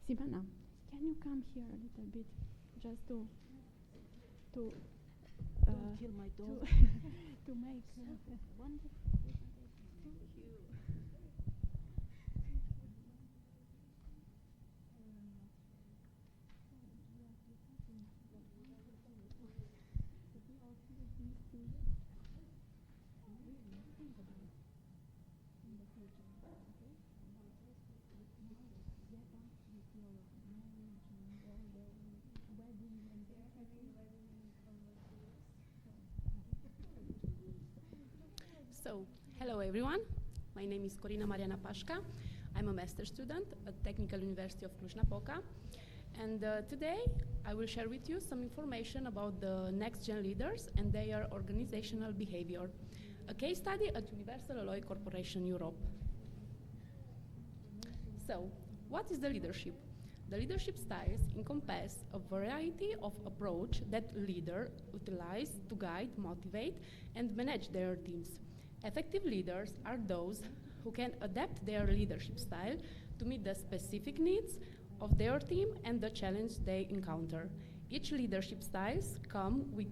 Sivana, can you come here a little bit, just to Don't kill my dog. to make wonderful. So, hello everyone. My name is Corina Mariana Pașca. I'm a master student at Technical University of Cluj-Napoca. And today I will share with you some information about the NextGen Leaders and their organizational behavior. A case study at Universal Alloy Corporation Europe. So, what is the leadership? The leadership styles encompass a variety of approach that leaders utilize to guide, motivate, and manage their teams. Effective leaders are those who can adapt their leadership style to meet the specific needs of their team and the challenge they encounter. Each leadership styles come with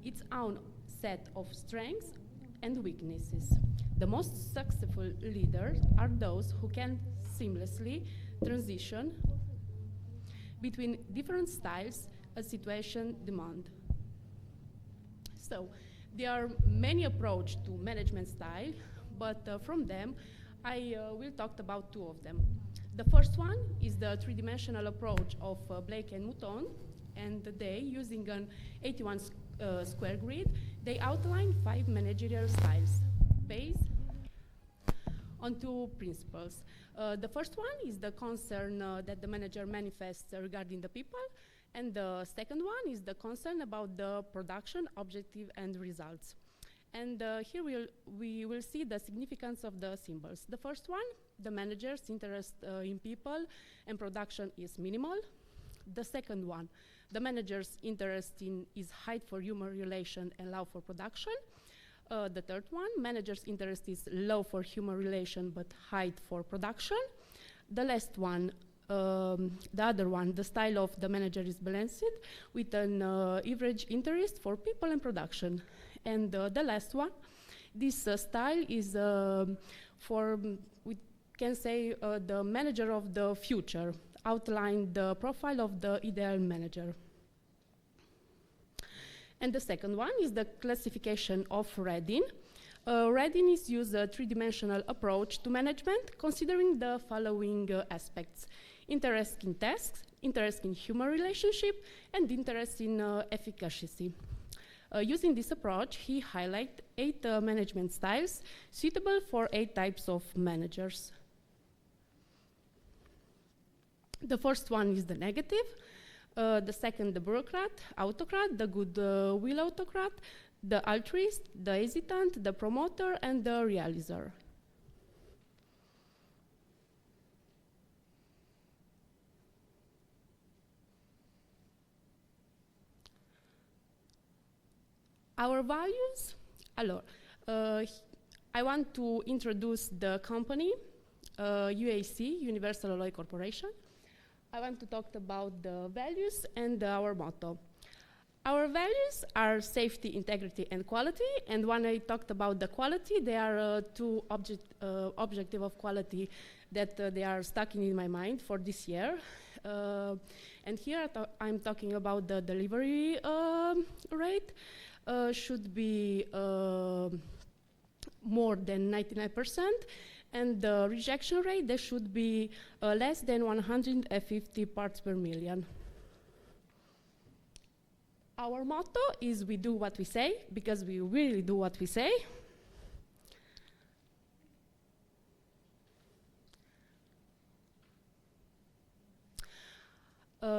its own set of strengths and weaknesses. The most successful leaders are those who can seamlessly transition between different styles as situation demand. So, there are many approaches to management style, but from them, I will talk about two of them. The first one is the three-dimensional approach of Blake and Mouton, and they, using an 81 square grid, they outline 5 managerial styles based on 2 principles. The first one is the concern that the manager manifests regarding the people, and the second one is the concern about the production, objective, and results. And here we will see the significance of the symbols. The first one, the manager's interest in people and production is minimal. The second one, the manager's interest is high for human relation and low for production. The third one, manager's interest is low for human relation but high for production. The last one, the other one, the style of the manager is balanced with an average interest for people and production. And the last one, this style is for, we can say, the manager of the future, outline the profile of the ideal manager. And the second one is the classification of Redin. Redin is used a three-dimensional approach to management, considering the following aspects: interest in tasks, interest in human relationship, and interest in efficacy. Using this approach, he highlights 8 management styles suitable for 8 types of managers. The first one is the negative, the second, the bureaucrat, autocrat, the goodwill autocrat, the altruist, the hesitant, the promoter, and the realizer. Our values, I want to introduce the company, UAC, Universal Alloy Corporation. I want to talk about the values and our motto. Our values are safety, integrity, and quality. And when I talked about the quality, there are 2 objectives of quality that they are stuck in my mind for this year. And here I'm talking about the delivery rate. Should be more than 99%, and the rejection rate, there should be less than 150 parts per million. Our motto is we do what we say, because we really do what we say.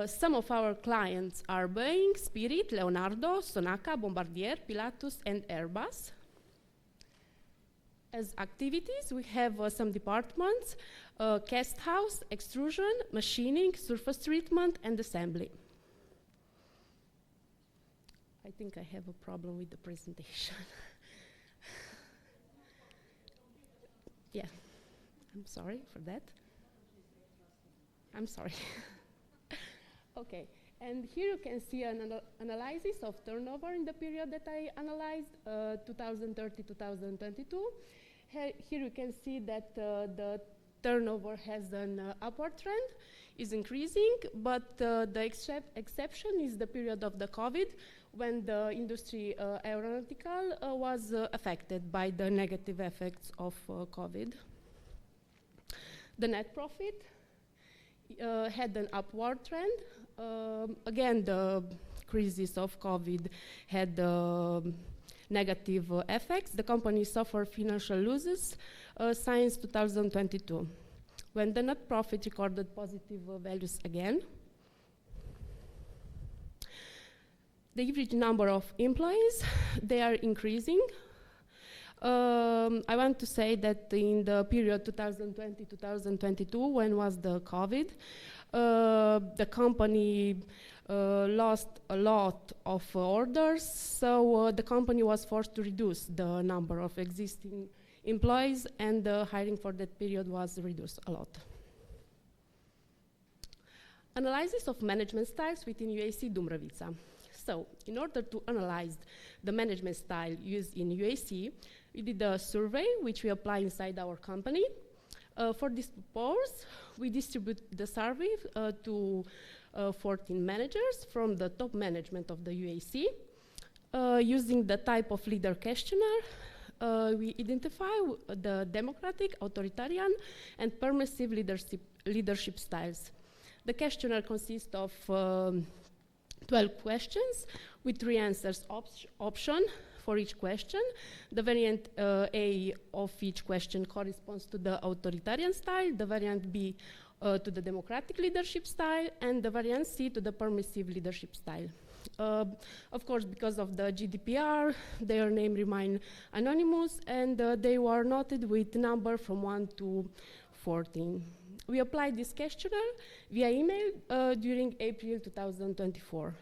Some of our clients are Boeing, Spirit, Leonardo, Sonaca, Bombardier, Pilatus, and Airbus. As activities, we have some departments, cast house, extrusion, machining, surface treatment, and assembly. I think I have a problem with the presentation. Yeah, I'm sorry for that. I'm sorry. Okay, and here you can see an analysis of turnover in the period that I analyzed, 2030-2022. Here you can see that the turnover has an upward trend, is increasing, but the exception is the period of the COVID, when the industry aeronautical was affected by the negative effects of COVID. The net profit had an upward trend. Again, the crisis of COVID had negative effects. The company suffered financial losses since 2022, when the net profit recorded positive values again. The average number of employees, they are increasing. I want to say that in the period 2020-2022, when was the COVID, the company lost a lot of orders, so the company was forced to reduce the number of existing employees, and the hiring for that period was reduced a lot. Analysis of management styles within UAC Dumbrăvița. So, in order to analyze the management style used in UAC, we did a survey which we apply inside our company. For this purpose, we distribute the survey to 14 managers from the top management of the UAC. Using the type of leader questionnaire, we identify the democratic, authoritarian, and permissive leadership styles. The questionnaire consists of 12 questions with 3 answers option for each question. The variant A of each question corresponds to the authoritarian style, the variant B to the democratic leadership style, and the variant C to the permissive leadership style. Of course, because of the GDPR, their name remain anonymous, and they were noted with number from 1 to 14. We applied this questionnaire via email during April 2024.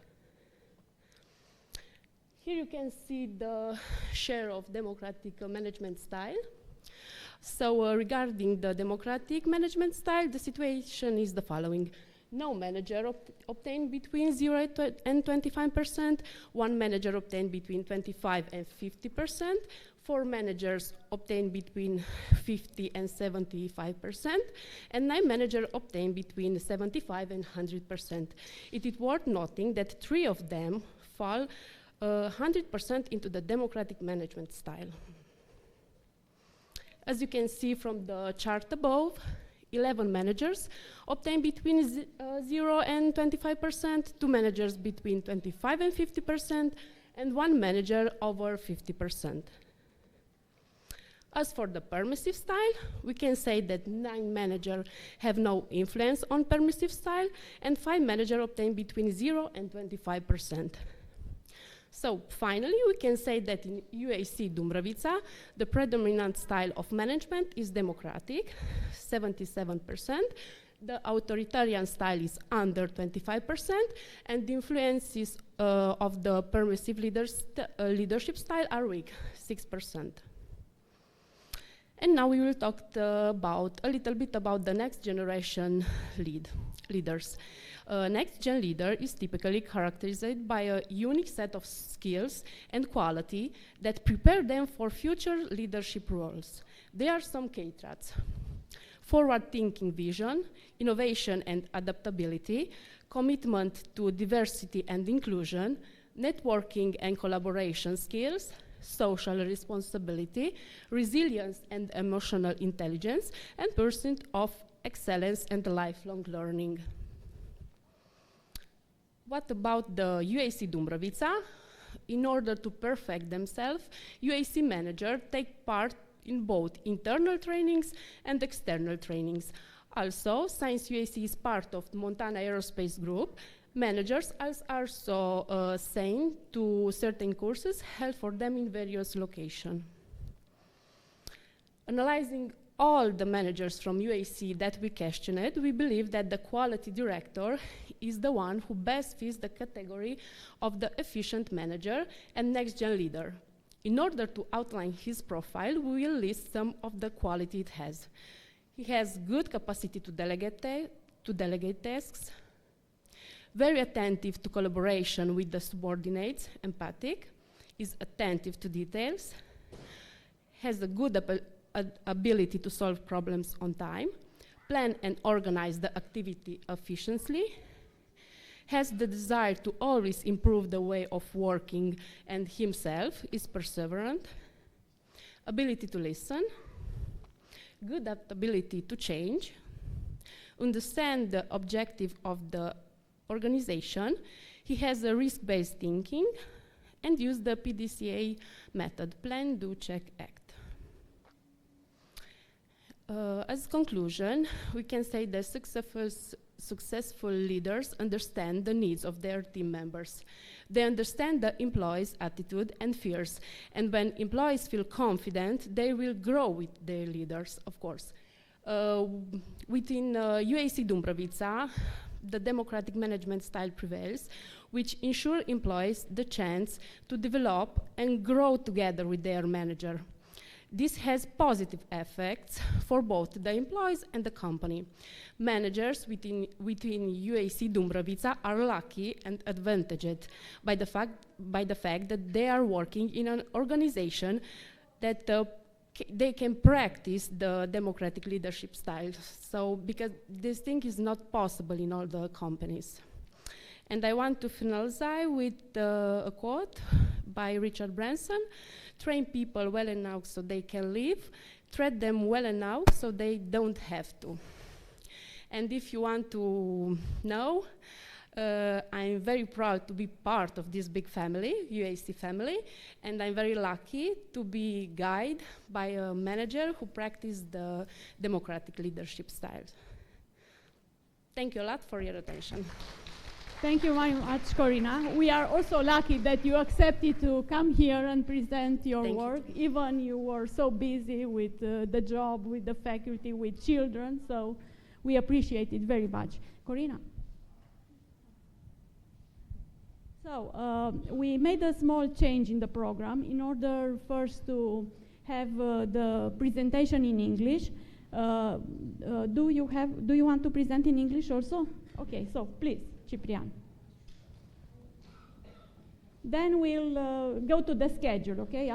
Here you can see the share of democratic management style. So regarding the democratic management style, the situation is the following. No manager obtained between 0 and 25%, 1 manager obtained between 25 and 50%, 4 managers obtained between 50 and 75%, and 9 managers obtained between 75 and 100%. It is worth noting that 3 of them fall 100% into the democratic management style. As you can see from the chart above, 11 managers obtained between 0 and 25%, 2 managers between 25 and 50%, and 1 manager over 50%. As for the permissive style, we can say that 9 managers have no influence on permissive style, and 5 managers obtain between 0 and 25%. So finally, we can say that in UAC Dumbrăvița, the predominant style of management is democratic, 77%. The authoritarian style is under 25%, and the influences of the permissive leadership style are weak, 6%. And now we will talk a little bit about the next generation leaders. NextGen leader is typically characterized by a unique set of skills and quality that prepare them for future leadership roles. There are some key traits: forward-thinking vision, innovation and adaptability, commitment to diversity and inclusion, networking and collaboration skills, social responsibility, resilience and emotional intelligence, and pursuit of excellence and lifelong learning. What about the UAC Dumbrăvița? In order to perfect themselves, UAC managers take part in both internal trainings and external trainings. Also, since UAC is part of the Montana Aerospace Group, managers are also assigned to certain courses held for them in various locations. Analyzing all the managers from UAC that we questioned, we believe that the quality director is the one who best fits the category of the efficient manager and next-gen leader. In order to outline his profile, we will list some of the quality it has. He has good capacity to delegate tasks, very attentive to collaboration with the subordinates, empathic, is attentive to details, has a good ability to solve problems on time, plan and organize the activity efficiently, has the desire to always improve the way of working, and himself is perseverant, ability to listen, good adaptability to change, understand the objective of the organization, he has a risk-based thinking, and use the PDCA method, plan, do, check, act. As conclusion, we can say that successful leaders understand the needs of their team members. They understand the employees' attitude and fears, and when employees feel confident, they will grow with their leaders, of course. Within UAC Dumbrăvița, the democratic management style prevails, which ensure employees the chance to develop and grow together with their manager. This has positive effects for both the employees and the company. Managers within UAC Dumbrăvița are lucky and advantaged by the fact that they are working in an organization that they can practice the democratic leadership style. So, because this thing is not possible in all the companies. And I want to finalize with a quote by Richard Branson: train people well enough so they can live, treat them well enough so they don't have to. And if you want to know, I'm very proud to be part of this big family, UAC family, and I'm very lucky to be guided by a manager who practices the democratic leadership style. Thank you a lot for your attention. Thank you very much, Corina. We are also lucky that you accepted to come here and present your work, even you were so busy with the job, with the faculty, with children, so we appreciate it very much. Corina. So, we made a small change in the program in order first to have the presentation in English. Do you want to present in English also? Okay, so please, Ciprian. Then we'll go to the schedule, okay?